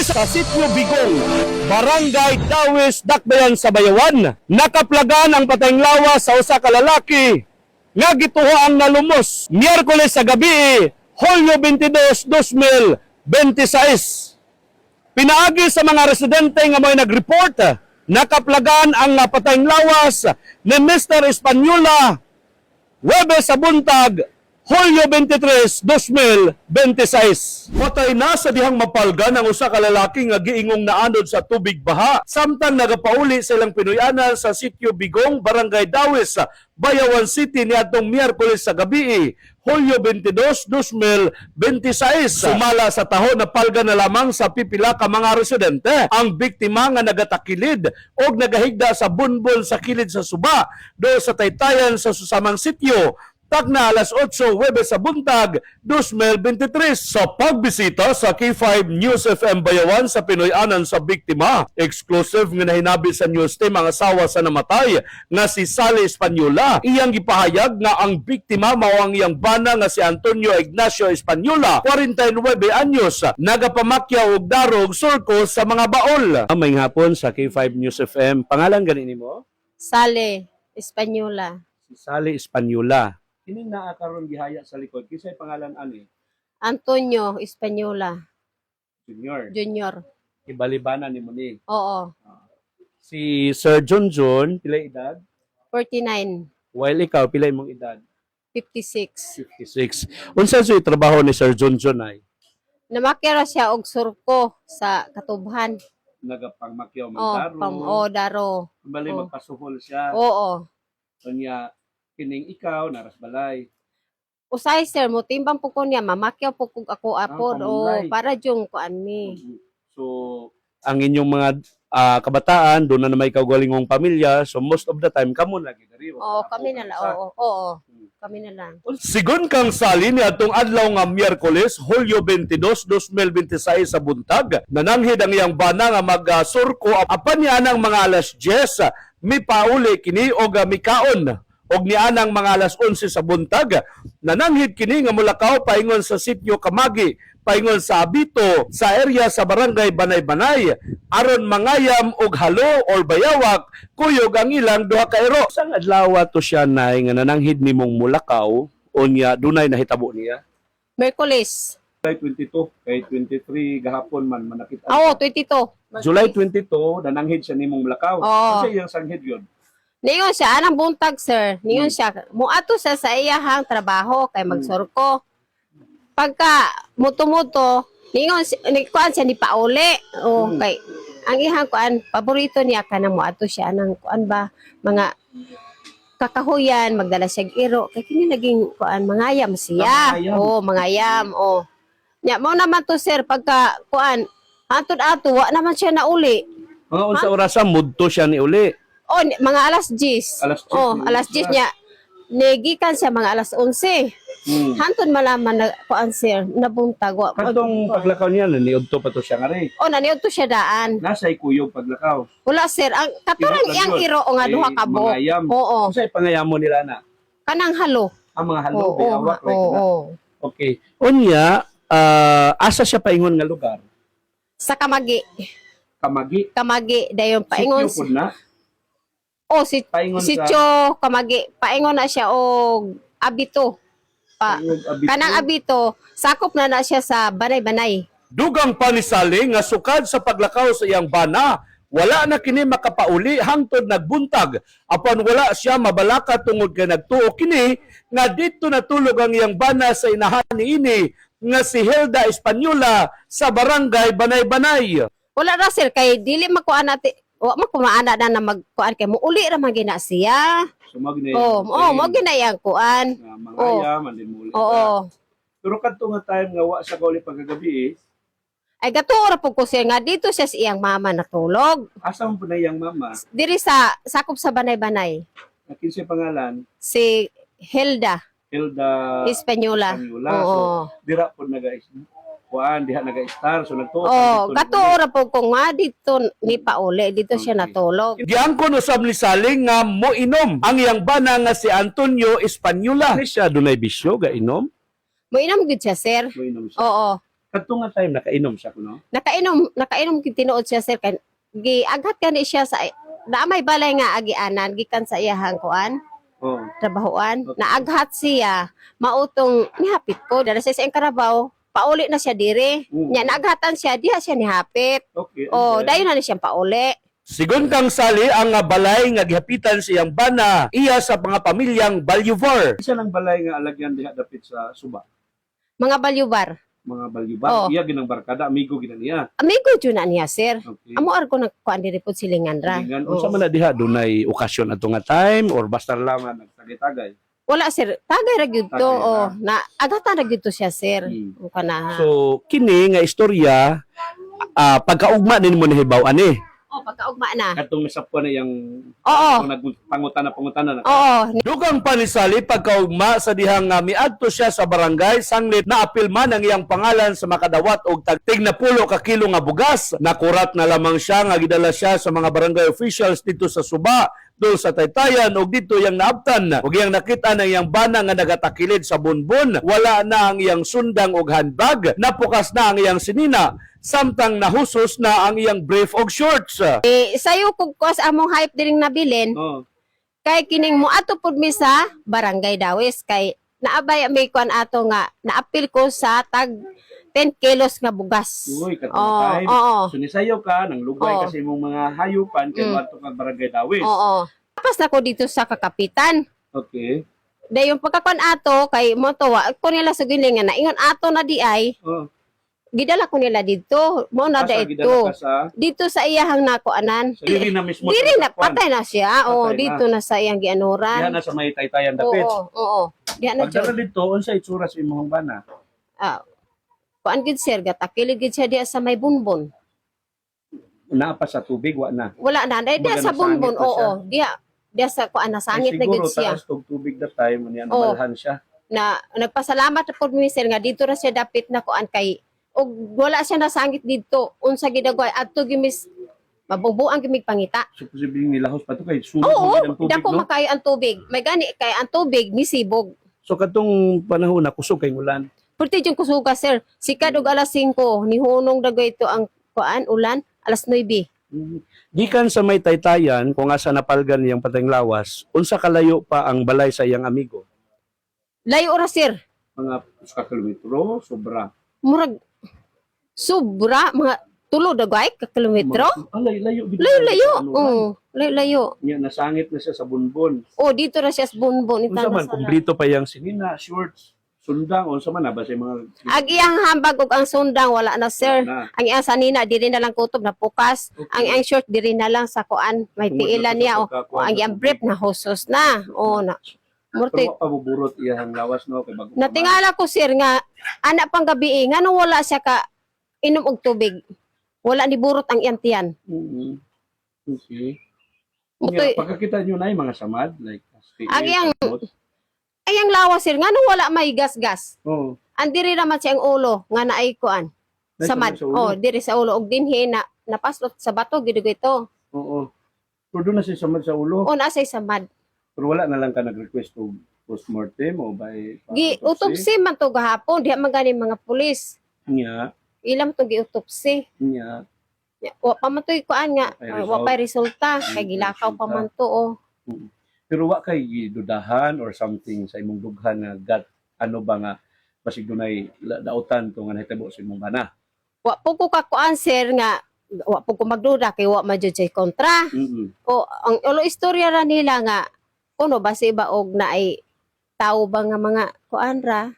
sa Sitio Bigong, Barangay Dawis, Dakbayan sa Bayawan. Nakaplagan ang patayng lawas sa usa ka lalaki nga gituhoang nalumos Miyerkules sa gabi, Hulyo 22, 2026. Pinaagi sa mga residente nga may nag-report, nakaplagan ang patayng lawas ni Mr. Espanyola Webes sa buntag, Hulyo 23, 2026. Patay na sa dihang mapalgan ang usa ka lalaki nga giingong naanod sa tubig baha. Samtang nagapauli sa ilang Pinoyanan sa Sitio Bigong, Barangay Dawis, Bayawan City niadtong Miyerkules sa gabi, Hulyo 22, 2026. Sumala sa taho na palga na lamang sa pipila ka mga residente ang biktima nga nagatakilid o nagahigda sa bunbon sa kilid sa suba do sa taytayan sa susamang sityo. Tagna alas 8 Huwebes sa buntag, 2023 sa pagbisita sa K5 News FM Bayawan sa Pinoyanan sa biktima. Exclusive nga nahinabi sa news team ang asawa sa namatay nga si Sally Espanyola. Iyang gipahayag nga ang biktima mao ang iyang bana nga si Antonio Ignacio Espanyola, 49 anyos, nagapamakyaw og darog surko sa mga baol. May hapon sa K5 News FM. Pangalan ganin mo? Sally Espanyola. Si Sally Espanyola. Kining naa karon gihaya sa likod kisay pangalan ani? Antonio Espanyola Junior. Ibalibana ni mo ni. Oo. Si Sir John pila edad? 49. While ikaw pila imong edad? 56. 56. Unsa sa trabaho ni Sir John ay? Namakira siya og surko sa Katubhan. Nagapangmakyaw Oh, daro. Bali Oh. magpasuhol siya. Oo. Unya kining ikaw naras balay. Usay sir mo timbang po ko niya mamakyaw po kog ako apod pamulay. para jung ko ani. So ang inyong mga kabataan doon na may kaugalingong pamilya, so most of the time kamo lagi dari. Oo, kami na lang. Oo. Kami na lang. Sigon kang Sally ni atong adlaw nga Miyerkules, Hulyo 22, 2026 sa buntag, nananghid ang iyang bana nga mag-surko apan niya nang mga alas 10, mi pauli kini og mikaon. Og nianang mga alas 11 sa buntag, nananghid kini nga mulakaw paingon sa Sitio Kamagi, paingon sa Abito, sa area sa Barangay Banay-Banay, aron mangayam og halo or bayawak, kuyog ang ilang duha ka ero. Sang adlaw to siya nay nga nananghid nimong mulakaw, unya dunay nahitabo niya? Merkules. July 22, kay 23 gahapon man manakita. Oo, 22. July 22, nananghid siya nimong mulakaw. Oo. Kasi iyang sanghid yun. Niyon siya anang buntag sir. Niyon siya muato siya sa iyahang trabaho kay magsurko. Pagka muto-muto, niyon kuan siya ni pauli. Okay. Ang iyang kuan paborito niya kanang muato siya anang kuan ba mga kakahuyan, magdala siya iro. Kay kini naging kuan mangayam siya. Mangayam. Nya mo naman to sir pagka kuan atod-ato wa naman siya nauli. Mga unsa orasa mudto siya ni uli. Mga alas 10. Alas 10 niya. Negikan siya mga alas 11. Hantod malaman na kuan sir, nabuntag. Katong paglakaw niya, naniudto pa to siya nga rin. Naniud to siya daan. Nasa'y kuyog paglakaw. Wala sir, ang katurang iyang iro nga duha ka buok. Mangayam. Oo. Sa'y pangayam mo nila na? Kanang halo. Ang mga halo, bayawak. Oo. Okay. Unya, asa siya paingon nga lugar? Sa Kamagi. Kamagi? Dayon paingon. Sityo po na? Paingon Sityo Kamagi. Paingon na siya og Abito. Kanang Abito, sakop na siya sa Banay-Banay. Dugang pa ni Sally nga sukad sa paglakaw sa iyang bana, wala na kini makapauli hangtod nagbuntag. Apan wala siya mabalaka tungod kay nagtuo kini nga dito natulog ang iyang bana sa inahan niini nga si Hilda Espanyola sa Barangay Banay-Banay. Wala na sir kay dili makuan natin. Wa man kumaana na magkuan kay muuli ra man gina siya. So magnay. Mo ginayang kuan. Mangayam andin muli. Oo. Pero kadto nga time nga wa sa kauli pagkagabi Ay gatuora po ko siya nga dito siya sa iyang mama natulog. asa mo na iyang mama? Diri sa sakop sa Banay-Banay. Akin siya pangalan? Si Hilda Espanyola. So, dira po diha naga-star. So, nagtuot. Gatuora po ko nga dito ni pauli. Dito siya natulog. Giangkon usab ni Sally nga moinom ang iyang bana nga si Antonio Espanyola. Siya dunay bisyo ga inom? Moinom gud siya sir. Moinom siya. Oo. Katong nga time nakainom siya kuno. Nakainom gid tinuod siya sir kay giaghat kani siya sa na may balay nga agianan gikan sa iyahang kuan Oh. trabahoan. Okay. Naaghat siya mautong nihapit ko dala siya sa iyang karabaw pauli na siya dire. Nya naaghatan siya diha siya nihapit. Okay. Oh, dayon na siya pauli. Sigon kang sali ang balay nga gihapitan siyang bana iya sa mga pamilyang Balyovar. Isa lang balay nga alagyan diha dapit sa Suba. Mga balyubar. Mga Balyovar. Oh. Iya ginang barkada, amigo gina niya. Amigo jud na niya sir. Okay. Amo ar ko nagkuan diri pud silingan ra. Unsa man na diha dunay okasyon ato nga time or basta lang nga nagtagay-tagay. Wala sir, tagay ra gyud to. Tagay ra. Oh, na agatan ra gyud to siya sir. O kana. So kini nga istorya pagkaugma din mo nahibaw ani. Oh, pagkaugma na. Katong nasapwa na yang Oo. pangutana. Oo, Dugang panisali pagkaugma sa dihang miadto siya sa barangay sanglit na apil man ang iyang pangalan sa makadawat og tagtig na 10 ka kilo nga bugas. Nakurat na lamang siya nga gidala siya sa mga barangay officials dito sa Suba, dul sa Taytayan og dito yang naabtan. Og iyang nakita na iyang bana nga nagatakilid sa bunbun, wala na ang iyang sundang og handbag, napukas na ang iyang sinina. Samtang nahusos na ang iyang brief og shorts. sayo kung kos among hype diring nabilin, Oh. kay kining mo ato pud mi sa barangay Dawis kay naabay may kuan ato nga naapil ko sa tag 10 kilos nga bugas. Uy, katong Oo, time. oo. So nisayo ka nang lugay Oo. kasi mong mga hayupan kay adto kag barangay Dawis. Oo. Tapos na ko dito sa kakapitan. Okay. Dayon pagkakuan ato kay mo to wa ko nila sa gilingan na ingon ato na di ay Oh. gidala ko nila dito. Mo na da Asa gidala ka ito. sa Dito sa iyahang nakuanan. diri na mismo. Diri sa na Takwan. patay na siya. Patay Oh, na. dito na sa iyang Diha gianuran. na sa may Taytayan dapit. Oo. Diha na Pagdala jud. dito unsa itsura sa imong bana? Ah. Kuan gid sir gatakilid gid siya diha sa may bunbon. Naa pa sa tubig wa na. Wala na diha Kumbaga, sa bunbon. nasangit na siya. Oo. Diha sa kuan nasangit na Siguro gid siya. taas tog tubig that time niya Oo. namalhan siya. Na nagpasalamat na pud mi sir nga dito ra siya dapit na kuan kay og wala siya nasangit dito. Unsa gidagway adto gimis mabubuang gimig pangita. So posibleng nilahos pa to kay sugod Oo, mo ang tubig dako no. makayo ang tubig. May gani kay ang tubig misibog. So katong panahon na kusog kay ulan. Purti yung kusuga sir. Sikad og alas 5 ni hunong dagway ito ang kuan ulan alas 9. Gikan sa may Taytayan kung asa napalgan niyang patayng lawas, unsa kalayo pa ang balay sa iyang amigo? Layo ra sir. Mga 1 kilometro, sobra. Murag sobra mga tulo dagway ka kilometro. Layo gid. Layo-layo. Oo, layo-layo. Niya nasangit na siya sa bunbon. Oh, dito ra siya sa bunbon Unsa man sa kumplito pa yang sinina, shorts, sundang unsa man na ba sa mga Ang iyang hambag ug ang sundang wala na sir. na. Ang iyang sanina diri na lang kutob na pukas. Okay. Ang iyang short diri na lang sa kuan may Tungod tiilan na niya sa oh. pagkakuan Ang sa iyang tubig. brief na husos na. Oh na. Murti Pero wa pa buburot iyang lawas no kay bago. natingala ko sir nga anak pang gabi ngano wala siya ka inom og tubig. Wala ni burot ang iyang tiyan. Mhm. Okay. Mutoy, Pagkakita nyo na yung mga samad like Ang iyang- ay ang lawas sir ngano wala may gas-gas. Oh. Ang diri naman siya ang ulo nga naay kuan. Samad. Sa ulo. Oh, diri sa ulo og dinhi na napaslot sa bato gid ito. Oo. Pero doon na si samad sa ulo. Oh, nasay samad. Pero wala na lang ka nag-request o postmortem o by Gi utopsi man to gahapon diha man gani mga pulis. Nya, Ilam to gi utopsi. nya. Wa pa man to kuan nga Wa pay wa pa resulta Mm, kay gilakaw pa resulta. man to oh. Pero wa kay gidudahan or something sa imong dughan nga God ano ba nga basig dunay dautan to nga nahitabo sa imong bana. Wa po ko kakuan sir nga wa po ko magduda kay wa man jud say kontra. O ang ulo istorya ra nila nga kuno base ba og na ay tao ba nga mga kuan ra.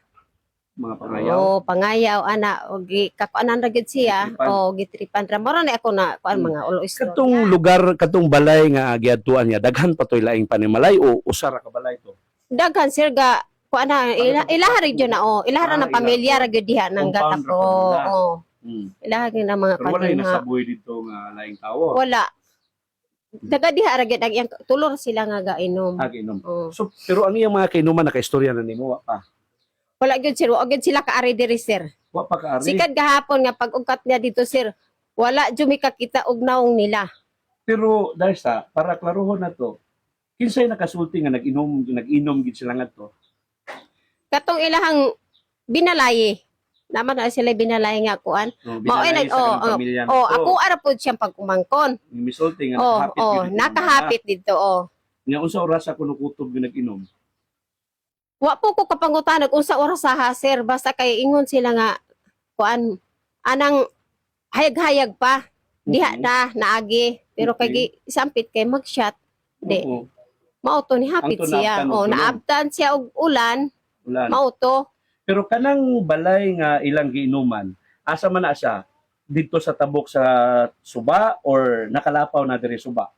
Mga pangayaw. O pangayaw ana og kakuanan ra gid siya. Gitripan. O gitripan ra moro na ako na kuan mga ulo istorya. Katong lugar, katong balay nga giadtuan niya, daghan pa to'y laing panimalay o usara ka balay to? Daghan sir ga kuan na ilaha ra gyud na o ilaha ra na Ah, pamilya ilaha. ra gyud diha nang Compound gatak ra pa nila. o. Hmm. Ilaha gyud na mga Pero wala yung kanina. nasabuhay dito nga laing tao. Wala. Daga diha ra gyud ang iyang tulor sila nga gainom. Ginom. Oh. So, pero ang iyang mga kainuman nakaistorya na nimo wa pa. Wala gyud sir, wa gyud sila kaari diri sir. Wa pa kaari. Sikad gahapon nga pag-ugkat niya dito sir, wala jud mi kakita og naong nila. Pero dahil sa para klarohon na to, kinsay nakasulti nga nag-inom gid sila ngadto. Katong ilahang binalaye. Naman na sila binalay nga kuan. Mao Binalay nag sa kanang pamilya na to. ako ara pud siyang pagkumangkon. Yung misulti nga Oh, nakahapit oh, yun ito, nakahapit dito oh. Nga unsa oras ako nukutob yung nag-inom? Wa po ko kapangutan unsa oras sa sir basta kay ingon sila nga kuan anang hayag-hayag pa. Diha Mhm. na naagi pero kay isampit kay mag-shot. Di. Oo. Mao to ni hapit Ang to siya. naabtan og Oh, tulong. naabtan siya og ulan. Ulan. Mao to. Pero kanang balay nga ilang giinuman, asa man na siya? Dito sa tabok sa Suba or nakalapaw na diri Suba?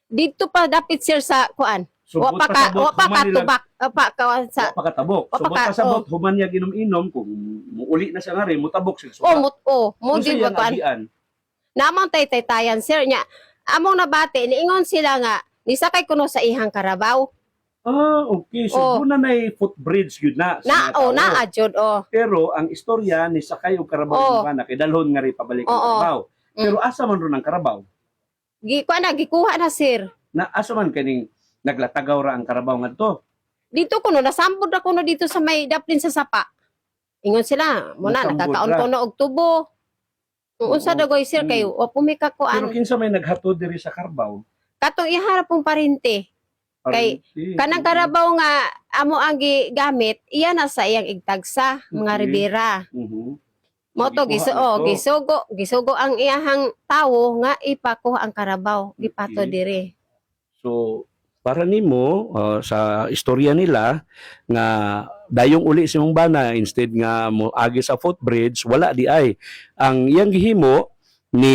Dito pa dapit sir sa kuan. Wa Subot pa ka pasabot, wa pa human ka nila- tubak pa ka sa wa pa katabok. wa pa Subot ka- pasabot, human niya ginom-inom, kung muuli na siya nga rin, mutabok siya Suba. mo Unsa di ba iyang kuan. agian? Namang tay-tayan sir nya. Among nabati niingon sila nga nisakay kuno sa ihang karabaw. Ah, okay. So, Oh. doon na may footbridge yun na. sa Na mga tao. na adjud oh. Pero, ang istorya ni sakay og karabaw Oh. oh. na kay dalhon nga rin pabalik ang Oo. karabaw. Pero asa man ron ang karabaw? Kuan na gikuha na sir. Na asa man kaning naglatagaw ra ang karabaw ngadto? Dito kuno nasambod na kuno dito sa may daplin sa sapa. Ingon sila, muna Nasambod nakakaon ra. kuno og tubo. Kung unsa Oo. dagoy sir kay wa po may Pero kakuan. kinsa may naghatod diri sa karabaw? Katong iharap pong parente. Kay, Kanang karabaw nga amo ang gamit, iya na sa iyang igtagsa mga Okay. ribera. Mhm. Mo to Gikuha na to. gisugo ang iyahang tawo nga ipakuha ang karabaw, gipato Okay. diri. So, para nimo sa istorya nila nga dayong uli si mong bana instead nga mo agi sa footbridge wala di ay ang iyang gihimo ni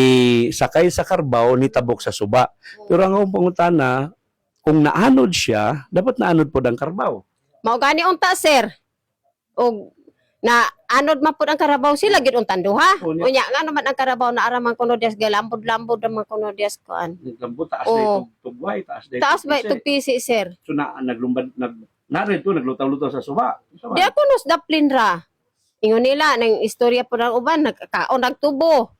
sakay sa karbaw ni tabok sa suba. Pero ang akong pangutana kung naanod siya, dapat naanod po ang karbaw. Mao gani unta sir. Og na anod man pud ang karabaw sila gid untan duha. Unya. Unya nga naman ang karabaw na araman kuno dias galambod-lambod naman kuno dias kuan. Naglambo taas Oo. na itong tugway, taas na Taas ba itong ito pisi sir? So naglumbad, narin to, naglutaw-lutaw sa suba. Isa Di ba? ako nos daplin ra. Ingon nila nang istorya po ng uban nagkakaon nagtubo.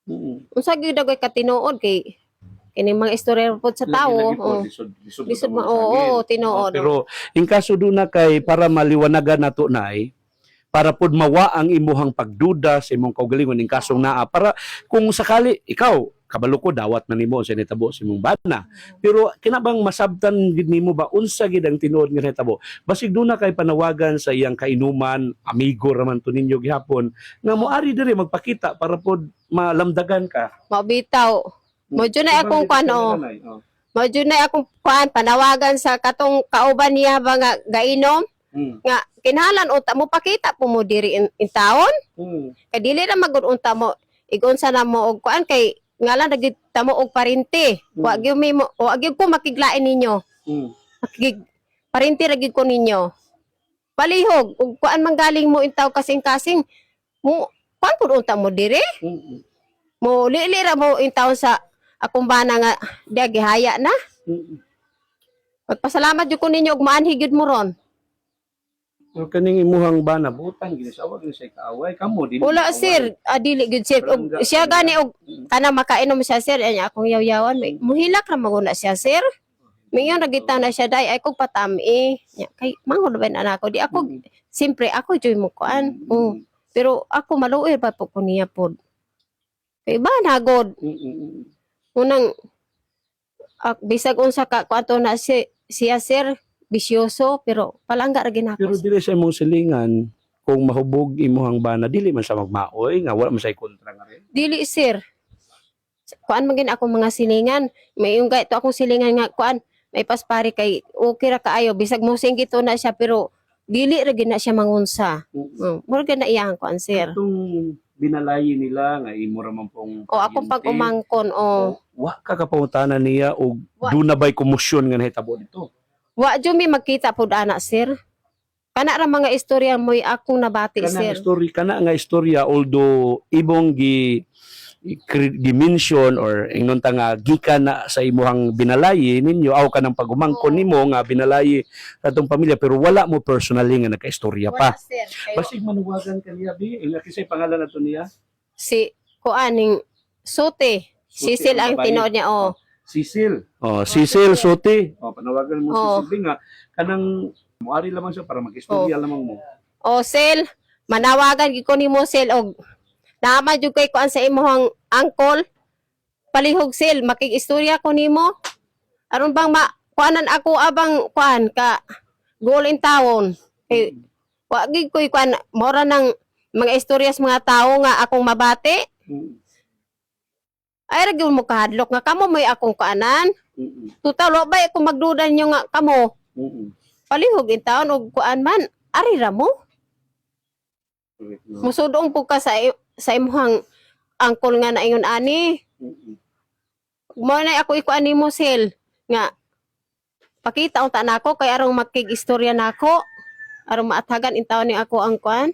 Mm. Unsa gyud dagoy katinuod kay kini mga istorya po sa tawo. Oh. Lisod mo oo tinuod. Pero in kaso doon na kay para maliwanagan nato nay para pud mawa ang imuhang pagduda sa imong kaugalingon in kasong naa para kung sakali ikaw kabalo ko dawat na nimo sa nitabo sa imong bana pero kinabang masabtan gid nimo ba unsa gid ang tinuod nga nitabo basig doon na kay panawagan sa iyang kainuman amigo raman to ninyo gihapon nga moari diri magpakita para pud malamdagan ka. Mabitaw. Mo jud na akong kuan oh. Oh. Mo jud na akong kuan panawagan sa katong kauban niya ba nga gainom Mm. nga kinahanglan unta mo pakita po mo diri in taon Mm. kay dili ra magud unta mo igunsa na mo og kuan kay ngalan nagit mo og parente. Wa gyud mo wa gyud ko makiglain ninyo. Mm. Makig parente ra gyud ko ninyo. Palihog ug kuan manggaling mo intaw kasing-kasing mo kuan pud unta mo diri. Mm. Mo lili ra mo intaw sa akong bana nga diya gihaya na. Mm. Magpasalamat jud ko ninyo og maanhi gyud mo ron. So kaning imuhang bana butang gini sa awag ni say kaaway kamo dili. Wala kaaway. sir, dili gyud sir. Og siya gani og kana makainom siya sir, anya akong yaw-yawan, may muhilak ra maguna siya sir. Mingon nagita na siya day ay kog patami. Nya kay mangon ba na ako di ako simpre ako joy mo kuan. Oh. Pero ako maluoy pa po ko niya pod. Kay ba nagod unang bisag unsa ka kwanto na siya sir bisyoso pero palangga ra ginako. Pero dili sa imong silingan kung mahubog imuhang bana dili man sa magmaoy nga wala man say kontra nga rin. Dili sir. Kuan man gid akong mga silingan. May yung to akong silingan nga kuan may paspari kay okay ra kaayo bisag mo singgito na siya pero dili ra gid na siya mangunsa. Mura gid na iyang kuan sir. Itong binalayi nila nga imo ra man pong O akong pag umangkon o wa ka kapangutanan niya og Wa. do na bay komosyon nga nahitabo dito. wa jud mi magkita pud ana sir. Kana ra mga istorya mo'y akong nabati sir. Kana nga istorya although ibong dimension or ingnon ta nga gikan na sa imuhang binalayi ninyo aw kanang pagumangkon nimo nga binalayi katong pamilya pero wala mo personally nga nakaistorya pa. Wala, sir. Kayo- Basig manuwagan kaniya bi ila kisay pangalan nato niya si kuaning Sote. Sisil ang babae. tinood niya oh. Cecil. Cecil Sote. panawagan mo Oh. si Cecil nga kanang muari lamang siya para mag-istorya lamang mo. O Sel, manawagan gid ko nimo sel og naman jud kay kuan sa imong angkol palihog sel makig-istorya ko nimo aron bang kuanan ako abang kuan ka goal in town eh wa gid koy kuan mora ng mga istorya sa mga tao nga akong mabati ay ra gyud mo kahadlok nga kamo may akong kuanan total wa ba ako magduda nyo nga kamo palihog in town og kuan man ari ra mo musudong po ka sa imong angkol nga na ingon ani mo na ako ikuan nimo sel nga pakita unta nako kay arong makig-istorya nako arong maatagan intaw ni ako ang kuan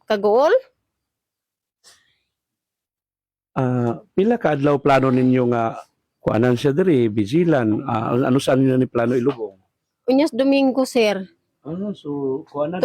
kagool. Pila ka adlaw plano ninyo nga kuanan siya diri bijilan ano saan niyo ni plano ilubong? Unyas Domingo sir. So kuanan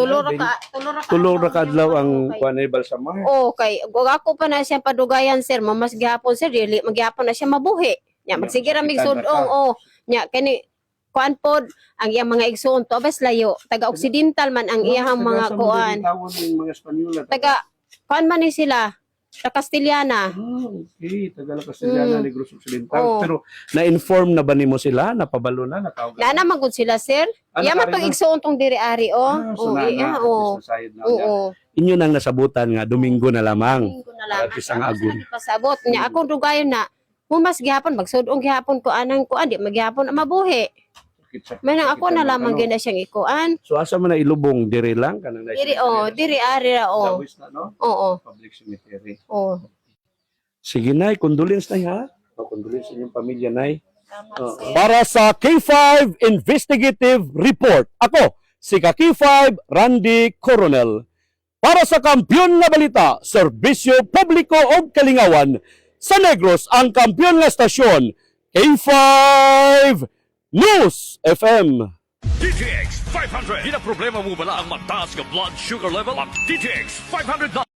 Tulo ra ka adlaw ang kuan ay balsamar. kay ako pa na siya padugayan sir mamas gihapon sir dili magyapon na siya mabuhi. Nya magsige ra mig sudong nya kani kuan pod ang iyang mga igsoon to abas layo taga occidental man ang iyang mga kuan mga Espanyola. taga kuan man ni sila sa Castellana. Okay. Tagalog Castellana, Negros Occidental. Pero na-inform na ba nimo sila? Napabalo na? Natawag Na magud sila sir. Iya man pag igsoon tong diri ari Inyo nang nasabutan nga Domingo na lamang. Domingo na lang. Isang agun. Pasabot nya akong dugayon na humas gihapon magsudong gihapon ko anang kuan di magyapon mabuhi. Manang ako na lamang gyud na siyang ikuan. So asa man na ilubong diri lang kanang Diri ari ra Dawis na no? Oo. Public cemetery. Oo. Sige nay, condolence nay ha. Condolence sa inyong pamilya nay. Para sa K5 Investigative Report, ako si K5 Randy Coronel. Para sa Kampiyon nga Balita, Serbisyo Publiko o Kalingawan, sa Negros ang kampiyon nga stasyon, K5 News FM. DTX 500. Di na problema mo bala ang mataas ka blood sugar level? Ang DTX 500 na